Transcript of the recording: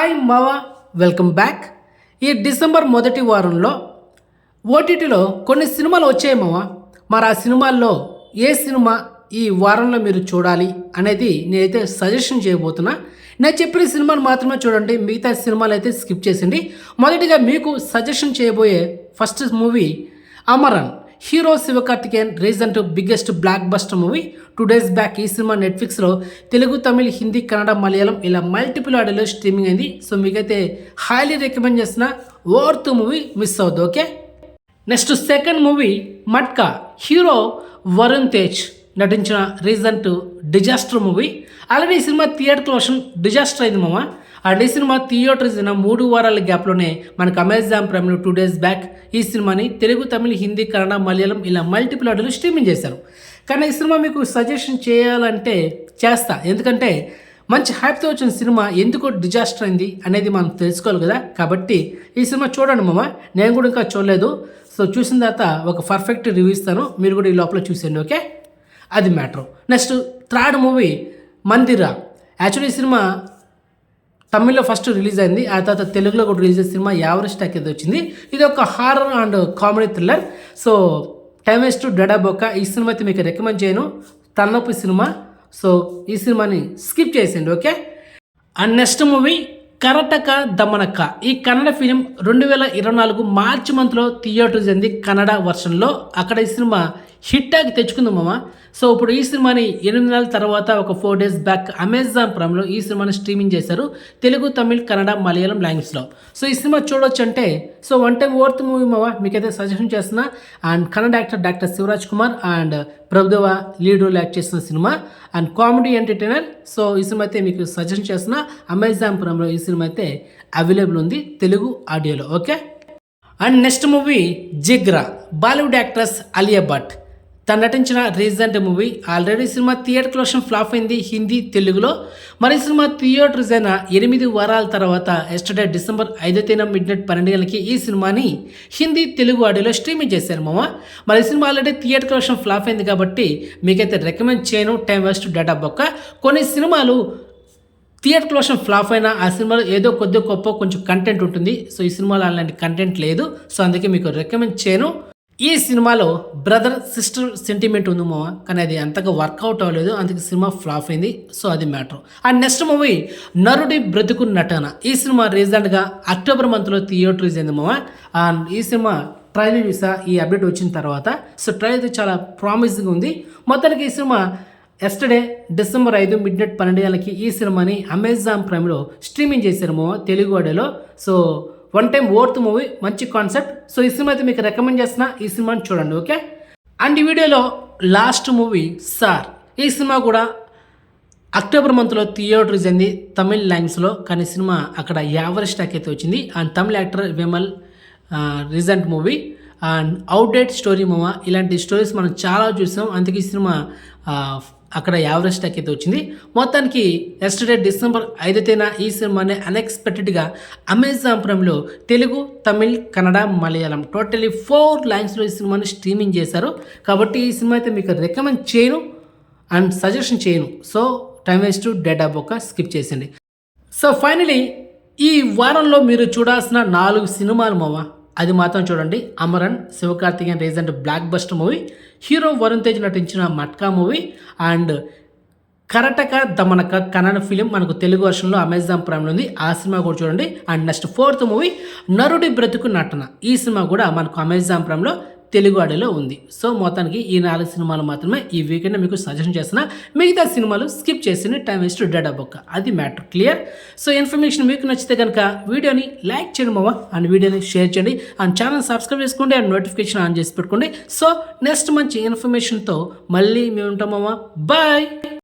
Hi మావా, welcome back. ఈ December మొదటి వారంలో ఓటీటీలో కొన్ని సినిమాలు వచ్చాయి మావా. మరి ఆ సినిమాల్లో ఏ సినిమా ఈ వారంలో మీరు చూడాలి అనేది నేనైతే సజెషన్ చేయబోతున్నా. నేను చెప్పిన సినిమాను మాత్రమే చూడండి, మిగతా సినిమాలు అయితే స్కిప్ చేసింది. మొదటిగా మీకు సజెషన్ చేయబోయే first movie Amaran. Hero Sivakarthikeyan recent biggest block buster movie 2 days back. ఈ సినిమా నెట్ఫ్లిక్స్లో తెలుగు, తమిళ్, హిందీ, కన్నడ, మలయాళం ఇలా మల్టిపుల్ ఆడియోలో స్ట్రీమింగ్ అయింది. సో మీకైతే హైలీ రికమెండ్ చేసిన ఓర్త్ మూవీ మిస్ అవుద్దు. Okay, next second movie Matka. Hero Varun Tej నటించిన రీసెంట్ డిజాస్టర్ మూవీ. ఆల్రెడీ ఈ సినిమా థియేటర్ వర్షన్ డిజాస్టర్ అయింది మామ. అండ్ ఈ సినిమా థియేటర్ అయిన 3 వారాల గ్యాప్లోనే మనకు అమెజాన్ ప్రైమ్లో 2 days బ్యాక్ ఈ సినిమాని తెలుగు, తమిళ్, హిందీ, కన్నడ, మలయాళం ఇలా మల్టిపుల్ ఆడియోలు స్ట్రీమింగ్ చేశారు. కానీ ఈ సినిమా మీకు సజెషన్ చేయాలంటే చేస్తా, ఎందుకంటే మంచి హైప్తో వచ్చిన సినిమా ఎందుకు డిజాస్టర్ అయింది అనేది మనం తెలుసుకోవాలి కదా. కాబట్టి ఈ సినిమా చూడండి మామ, నేను కూడా ఇంకా చూడలేదు. సో చూసిన తర్వాత ఒక పర్ఫెక్ట్ రివ్యూ ఇస్తాను, మీరు కూడా ఈ లోపల చూసేయండి. ఓకే, అది matter. Next third movie Mandira. Actually ఈ సినిమా తమిళ్లో ఫస్ట్ రిలీజ్ అయింది, ఆ తర్వాత తెలుగులో కూడా రిలీజ్ అయిన సినిమా యావరెస్ట్ అయితే వచ్చింది. ఇది ఒక horror and comedy thriller. So time waste డెడా బొక్క. ఈ సినిమా అయితే మీకు రికమెండ్ చేయను, తలనొప్పి సినిమా. సో ఈ సినిమాని స్కిప్ చేసేయండి. Okay, and next movie Karataka Dhamanaka. ఈ కన్నడ ఫిలిం 2024 మార్చి మంత్లో థియేటర్స్ అయింది కన్నడ వర్షన్లో. అక్కడ ఈ సినిమా హిట్ టాగ్ తెచ్చుకుంది మామ. సో ఇప్పుడు ఈ సినిమాని 8 నెలల తర్వాత ఒక 4 days బ్యాక్ అమెజాన్ ప్రైమ్లో ఈ సినిమాని స్ట్రీమింగ్ చేశారు తెలుగు, తమిళ్, కన్నడ, మలయాళం లాంగ్వేజ్లో. సో ఈ సినిమా చూడొచ్చు అంటే so one time worth movie మావా, మీకైతే సజెషన్ చేస్తున్నా. And Kannada actor doctor Shivaraj Kumar and Prabhudeva lead role act చేసిన సినిమా అండ్ కామెడీ ఎంటర్టైనర్. సో ఈ సినిమా అయితే మీకు సజెషన్ చేస్తున్నా. అమెజాన్ ప్రైమ్లో ఈ సినిమా అయితే అవైలబుల్ ఉంది తెలుగు ఆడియోలో. Okay, and next movie Jigra. Bollywood actress Alia Bhatt తను నటించిన రీసెంట్ మూవీ. ఆల్రెడీ సినిమా థియేటర్ వర్షన్ ఫ్లాప్ అయింది హిందీ, తెలుగులో. మరి సినిమా థియేటర్స్ అయిన 8 వారాల తర్వాత ఎస్టర్డే డిసెంబర్ 5వ మిడ్ నైట్ 12 గంటలకి ఈ సినిమాని హిందీ, తెలుగు ఆడియోలో స్ట్రీమింగ్ చేశారు మామ. మరి ఈ cinema already theatre version flop అయింది కాబట్టి మీకైతే రికమెండ్ చేయను, టైం వేస్ట్ డేటా బొక్క. కొన్ని సినిమాలు థియేటర్ వర్షన్ ఫ్లాప్ అయినా ఆ సినిమాలో ఏదో కొద్ది గొప్ప కొంచెం కంటెంట్ ఉంటుంది. సో ఈ సినిమాలో అలాంటి కంటెంట్ లేదు, సో అందుకే మీకు రికమెండ్ చేయను. ఈ సినిమాలో బ్రదర్ సిస్టర్ సెంటిమెంట్ ఉంది మామ, కానీ అది అంతగా వర్కౌట్ అవ్వలేదు, అందుకే సినిమా ఫ్లాప్ అయింది. సో అది మ్యాటర్. అండ్ నెక్స్ట్ మూవీ నరుడి బ్రతుకు నటన. ఈ సినిమా రీసెంట్గా అక్టోబర్ మంత్లో థియేటర్స్ అయింది మామ. అండ్ ఈ సినిమా ట్రైలర్ చూసా ఈ అప్డేట్ వచ్చిన తర్వాత. సో ట్రైలర్ చాలా ప్రామిసింగ్ ఉంది. మొత్తానికి ఈ cinema yesterday December 5 mid night 12 గంటలకి ఈ సినిమాని అమెజాన్ ప్రైమ్లో స్ట్రీమింగ్ చేశారు మామ తెలుగు ఆడియోలో. So one time worth movie, మంచి కాన్సెప్ట్. సో ఈ సినిమా అయితే మీకు రికమెండ్ చేస్తున్నా, ఈ సినిమాని చూడండి. ఓకే, అండ్ ఈ వీడియోలో లాస్ట్ మూవీ సార్. ఈ సినిమా కూడా అక్టోబర్ మంత్లో థియేటర్స్ అయింది తమిళ్ లాంగ్వేజ్లో, కానీ సినిమా అక్కడ యావరేజ్ టాక్ అయితే వచ్చింది. And Tamil actor Vimal recent movie and outdate story movie. ఇలాంటి స్టోరీస్ మనం చాలా చూసాం, అందుకే ఈ సినిమా అక్కడ యావరేజ్ టాక్ అయితే వచ్చింది. మొత్తానికి ఎస్టర్డే డిసెంబర్ 5వ ఈ సినిమాని అన్ఎక్స్పెక్టెడ్గా అమెజాన్ ప్రైమ్లో తెలుగు, తమిళ్, కన్నడ, మలయాళం టోటలీ 4 లాంగ్వేజ్లో ఈ సినిమాని స్ట్రీమింగ్ చేశారు. కాబట్టి ఈ సినిమా అయితే మీకు రికమెండ్ చేయను అండ్ సజెషన్ చేయను. సో టైం వేస్ట్ డేటా బొక్క స్కిప్ చేసింది. సో ఫైనలీ ఈ వారంలో మీరు చూడాల్సిన 4 సినిమాలు మావా, అది మాత్రం చూడండి. Amaran, Sivakarthikeyan recent blockbuster movie, hero Varun Tej నటించిన Matka movie and Karataka Dhamanaka Kannada film మనకు తెలుగు వర్షన్లో అమెజాన్ ప్రైమ్లో ఉంది, ఆ సినిమా కూడా చూడండి. అండ్ నెక్స్ట్ 4th మూవీ నరుడి బ్రతుకు నటన. ఈ సినిమా కూడా మనకు అమెజాన్ ప్రైమ్లో తెలుగు ఆడియోలో ఉంది. సో మొత్తానికి ఈ 4 సినిమాలు మాత్రమే ఈ వీకెండ్ మీకు సజెషన్ చేస్తున్నా. మిగతా సినిమాలు స్కిప్ చేసి టైం వేస్ట్ డేటా బొక్క, అది మ్యాటర్. క్లియర్? సో ఇన్ఫర్మేషన్ మీకు నచ్చితే కనుక వీడియోని లైక్ చేయండి మావా, అండ్ వీడియోని షేర్ చేయండి, అండ్ ఛానల్ సబ్స్క్రైబ్ చేసుకోండి, అండ్ నోటిఫికేషన్ ఆన్ చేసి పెట్టుకోండి. సో నెక్స్ట్ మంచి ఇన్ఫర్మేషన్తో మళ్ళీ మేము ఉంటాం మావా. బాయ్.